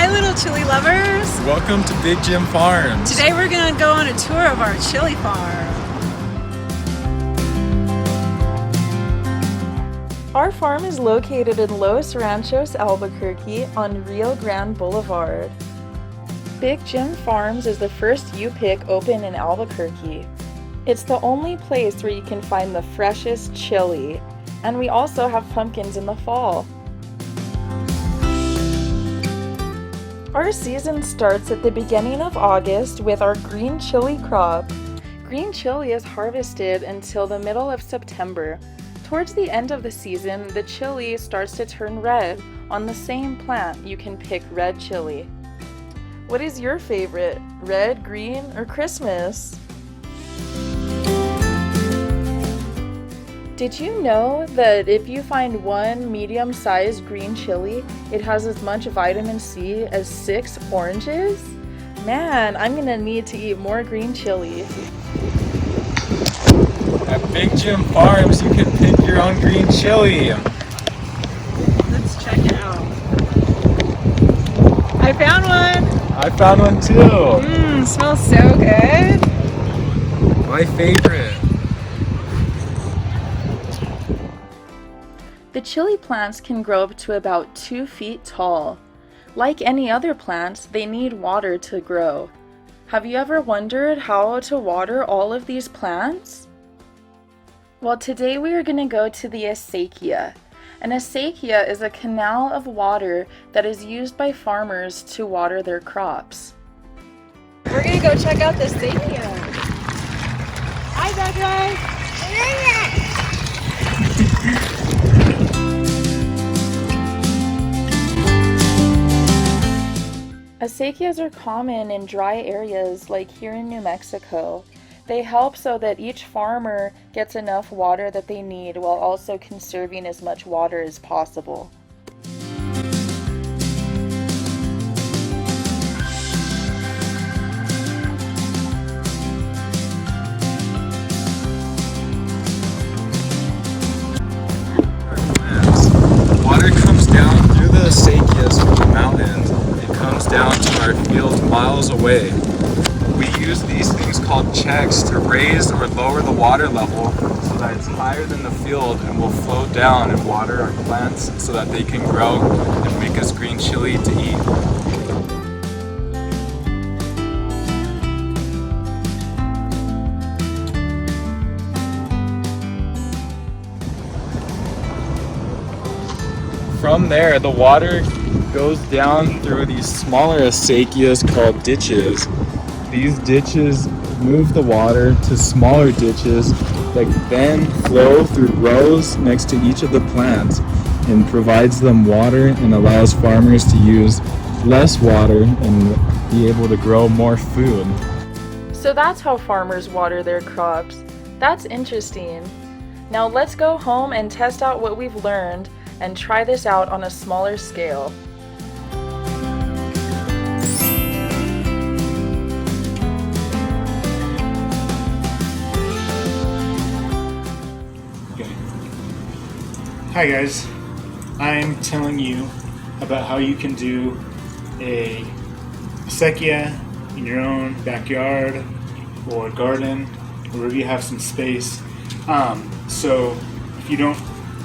Hi little chili lovers! Welcome to Big Jim Farms. Today we're going to go on a tour of our chili farm. Our farm is located in Los Ranchos, Albuquerque on Rio Grande Boulevard. Big Jim Farms is the first U-Pick open in Albuquerque. It's the only place where you can find the freshest chili, and we also have pumpkins in the fall. Our season starts at the beginning of August with our green chili crop. Green chili is harvested until the middle of September. Towards the end of the season, the chili starts to turn red. On the same plant, you can pick red chili. What is your favorite? Red, green, or Christmas? Did you know that if you find one medium-sized green chili, it has as much vitamin C as 6 oranges? Man, I'm gonna need to eat more green chili. At Big Jim Farms, you can pick your own green chili. Let's check it out. I found one! I found one too. Smells so good. My favorite. The chili plants can grow up to about 2 feet tall. Like any other plants, they need water to grow. Have you ever wondered how to water all of these plants? Well, today we are going to go to the Acequia. An Acequia is a canal of water that is used by farmers to water their crops. We're going to go check out the Acequia. Hi, Becca! Acequias are common in dry areas like here in New Mexico. They help so that each farmer gets enough water that they need while also conserving as much water as possible. Water comes down through the acequias from the mountains. It comes down to our fields miles away. We use these things called checks to raise or lower the water level so that it's higher than the field and will flow down and water our plants so that they can grow and make us green chili to eat. From there, the water goes down through these smaller acequias called ditches. These ditches move the water to smaller ditches that then flow through rows next to each of the plants and provides them water and allows farmers to use less water and be able to grow more food. So that's how farmers water their crops. That's interesting. Now let's go home and test out what we've learned and try this out on a smaller scale. Hi guys, I'm telling you about how you can do a acequia in your own backyard or garden, wherever you have some space. So if you don't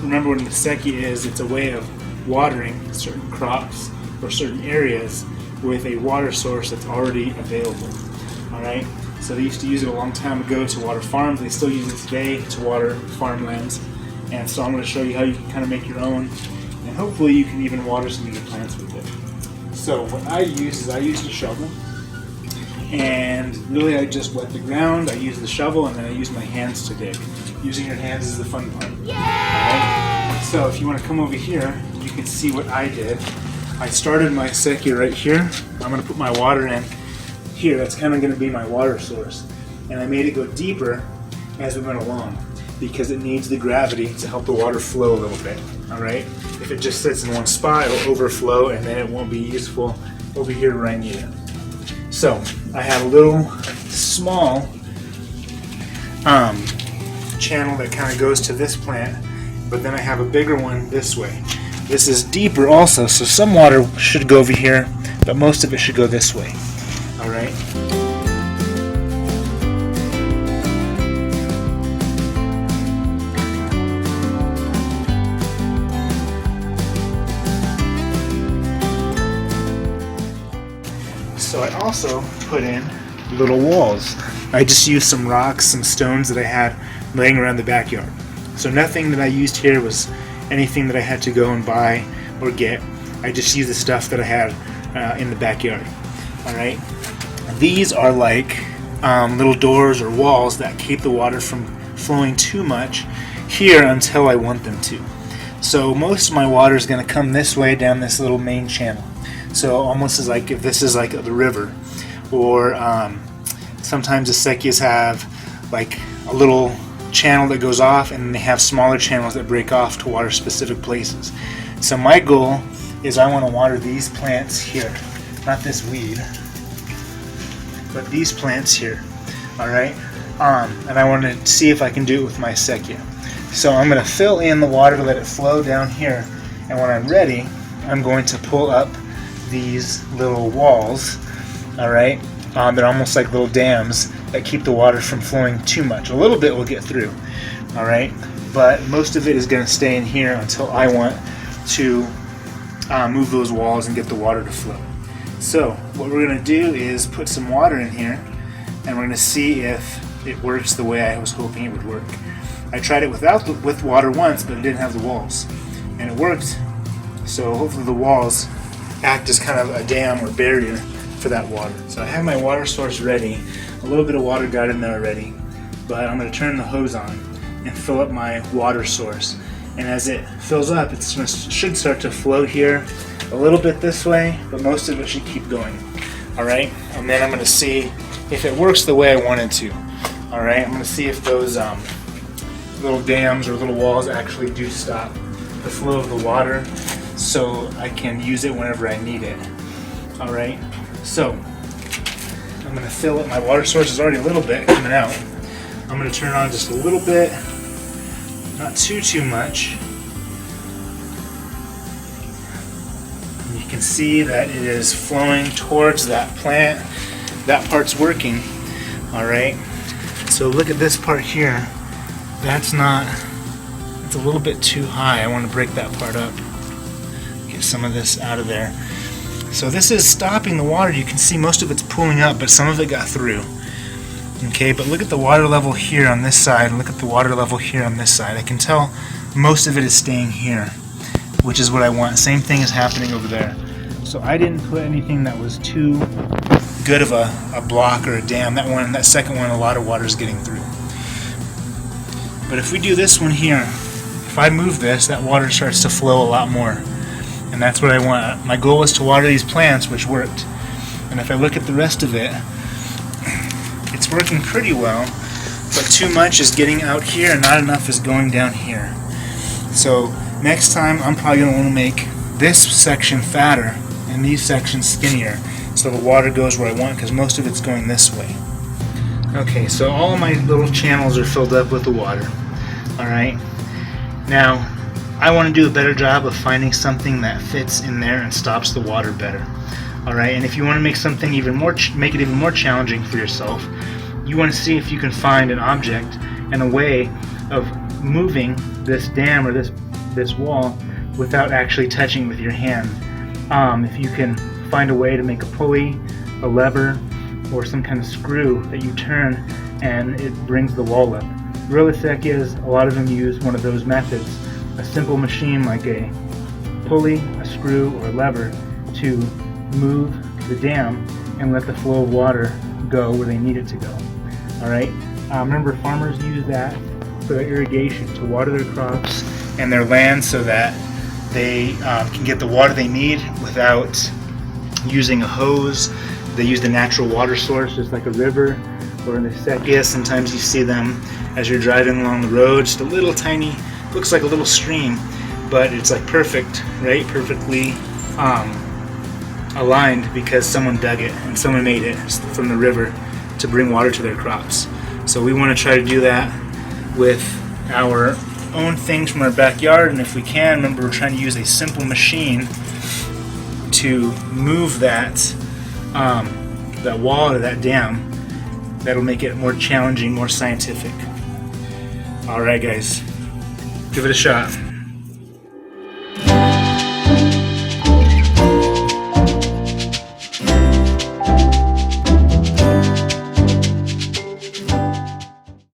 remember what an acequia is, it's a way of watering certain crops or certain areas with a water source that's already available. Alright, so they used to use it a long time ago to water farms. They still use it today to water farmlands. And so I'm going to show you how you can kind of make your own, and hopefully you can even water some of your plants with it. So what I use a shovel, and really I just wet the ground. I use the shovel and then I use my hands to dig. Using your hands is the fun part. Right? So if you want to come over here, you can see what I did. I started my acequia right here. I'm going to put my water in here. That's kind of going to be my water source. And I made it go deeper as we went along, because it needs the gravity to help the water flow a little bit, alright? If it just sits in one spot, it'll overflow and then it won't be useful over here where I need it. So, I have a little small channel that kind of goes to this plant, but then I have a bigger one this way. This is deeper also, so some water should go over here, but most of it should go this way. All right. So I also put in little walls. I just used some rocks, some stones that I had laying around the backyard. So nothing that I used here was anything that I had to go and buy or get. I just used the stuff that I had in the backyard. All right. These are like little doors or walls that keep the water from flowing too much here until I want them to. So most of my water is going to come this way down this little main channel. So almost as like if this is like the river, or sometimes acequias have like a little channel that goes off, and they have smaller channels that break off to water specific places. So my goal is I want to water these plants here, not this weed, but these plants here. All right, and I want to see if I can do it with my acequia. So I'm going to fill in the water to let it flow down here, and when I'm ready, I'm going to pull up these little walls. All right, they're almost like little dams that keep the water from flowing too much. A little bit will get through, all right, but most of it is going to stay in here until I want to move those walls and get the water to flow. So what we're going to do is put some water in here, and we're going to see if it works the way I was hoping it would work. I tried it with water once, but it didn't have the walls, and it worked. So hopefully the walls act as kind of a dam or barrier for that water. So I have my water source ready. A little bit of water got in there already, but I'm going to turn the hose on and fill up my water source. And as it fills up, it should start to flow here a little bit this way, but most of it should keep going. All right, and then I'm going to see if it works the way I want it to. All right, I'm going to see if those little dams or little walls actually do stop the flow of the water, so I can use it whenever I need it. All right, so I'm going to fill up. My water source is already a little bit coming out. I'm going to turn on just a little bit, not too much. And you can see that it is flowing towards that plant. That part's working. All right, so look at this part here. It's a little bit too high. I want to break that part up. Get some of this out of there. So this is stopping the water. You can see most of it's pooling up, but some of it got through. Okay, but look at the water level here on this side, and look at the water level here on this side. I can tell most of it is staying here, which is what I want. Same thing is happening over there. So I didn't put anything that was too good of a block or a dam. That second one, a lot of water is getting through. But if we do this one here, if I move this, that water starts to flow a lot more. And that's what I want. My goal was to water these plants, which worked. And if I look at the rest of it, it's working pretty well, but too much is getting out here and not enough is going down here. So next time I'm probably going to want to make this section fatter and these sections skinnier, so the water goes where I want, because most of it's going this way. Okay, so all of my little channels are filled up with the water. Alright, now I want to do a better job of finding something that fits in there and stops the water better. Alright, and if you want to make something make it even more challenging for yourself, you want to see if you can find an object and a way of moving this dam or this wall without actually touching it with your hand. If you can find a way to make a pulley, a lever, or some kind of screw that you turn and it brings the wall up. Real acequias, a lot of them use one of those methods. A simple machine like a pulley, a screw, or a lever to move the dam and let the flow of water go where they need it to go. Alright, remember, farmers use that for their irrigation, to water their crops and their land so that they can get the water they need without using a hose. They use the natural water source, just like a river, or in the acequia, sometimes you see them as you're driving along the road, just a little tiny, looks like a little stream, but it's like perfect, right? Perfectly aligned because someone dug it and someone made it from the river to bring water to their crops. So we want to try to do that with our own things from our backyard, and if we can, remember, we're trying to use a simple machine to move that that wall or that dam, that'll make it more challenging, more scientific. All right, guys, give it a shot.